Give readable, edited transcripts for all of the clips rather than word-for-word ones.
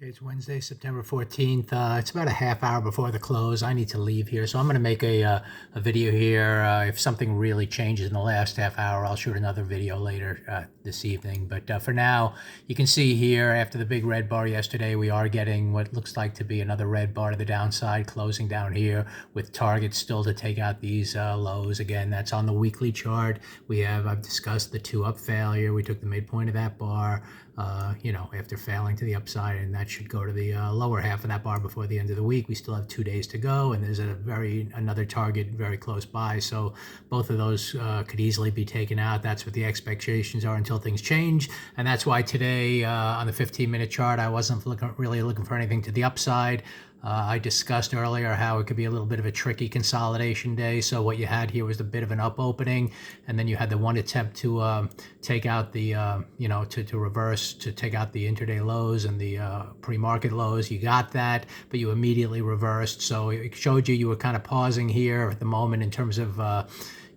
It's Wednesday, September 14th. It's about a half hour before the close. I need to leave here, so I'm going to make a video here. If something really changes in the last half hour, I'll shoot another video later this evening. But for now, you can see here after the big red bar yesterday, we are getting what looks like to be another red bar to the downside, closing down here with targets still to take out these lows. Again, that's on the weekly chart. I've discussed the two up failure. We took the midpoint of that bar, after failing to the upside, and that should go to the lower half of that bar before the end of the week. We still have 2 days to go, and there's another target very close by. So both of those could easily be taken out. That's what the expectations are until things change, and that's why today on the 15-minute chart, I wasn't really looking for anything to the upside. I discussed earlier how it could be a little bit of a tricky consolidation day. So what you had here was a bit of an up opening, and then you had the one attempt to take out the, to reverse, to take out the intraday lows and the pre-market lows. You got that, but you immediately reversed. So it showed you were kind of pausing here at the moment in terms of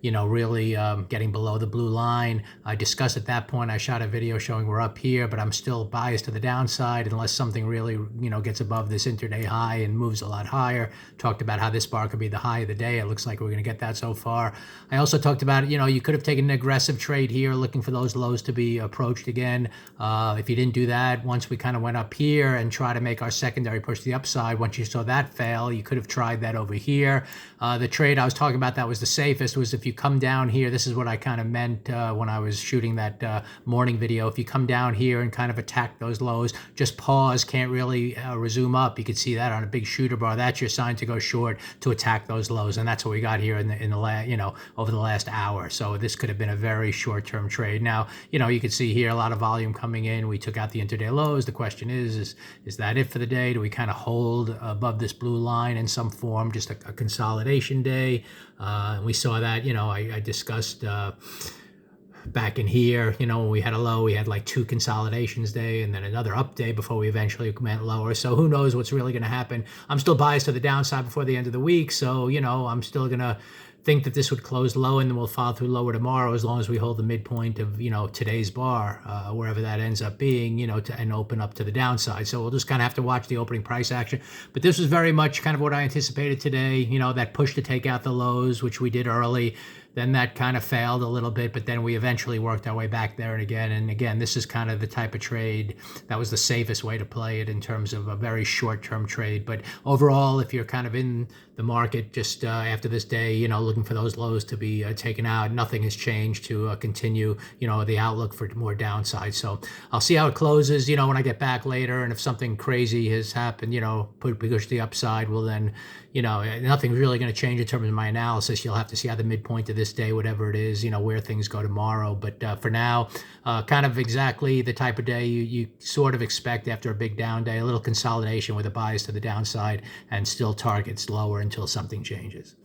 really getting below the blue line. I discussed at that point, I shot a video showing we're up here, but I'm still biased to the downside unless something really, gets above this intraday high and moves a lot higher. Talked about how this bar could be the high of the day. It looks like we're going to get that so far. I also talked about, you could have taken an aggressive trade here, looking for those lows to be approached again. If you didn't do that, once we kind of went up here and try to make our secondary push to the upside, once you saw that fail, you could have tried that over here. The trade I was talking about that was the safest was if you come down here. This is what I kind of meant when I was shooting that morning video. If you come down here and kind of attack those lows, just pause, can't really resume up. You can see that on a big shooter bar. That's your sign to go short, to attack those lows, and that's what we got here in the over the last hour. So this could have been a very short-term trade. Now, you can see here a lot of volume coming in. We took out the intraday lows. The question is that it for the day? Do we kind of hold above this blue line in some form, just a consolidation day? We saw that, I discussed back in here, when we had a low, we had like 2 consolidations day and then another up day before we eventually went lower. So who knows what's really going to happen. I'm still biased to the downside before the end of the week. So, I'm still going to think that this would close low and then we'll follow through lower tomorrow as long as we hold the midpoint of, today's bar, wherever that ends up being, and open up to the downside. So we'll just kind of have to watch the opening price action. But this was very much kind of what I anticipated today, that push to take out the lows, which we did early. Then that kind of failed a little bit, but then we eventually worked our way back there and again. And again, this is kind of the type of trade that was the safest way to play it in terms of a very short-term trade. But overall, if you're kind of in the market just after this day, looking for those lows to be taken out, nothing has changed to continue, the outlook for more downside. So I'll see how it closes, when I get back later. And if something crazy has happened, push the upside, well then, nothing's really going to change in terms of my analysis. You'll have to see how the midpoint of this day, whatever it is, where things go tomorrow. But for now, kind of exactly the type of day you sort of expect after a big down day, a little consolidation with a bias to the downside and still targets lower until something changes.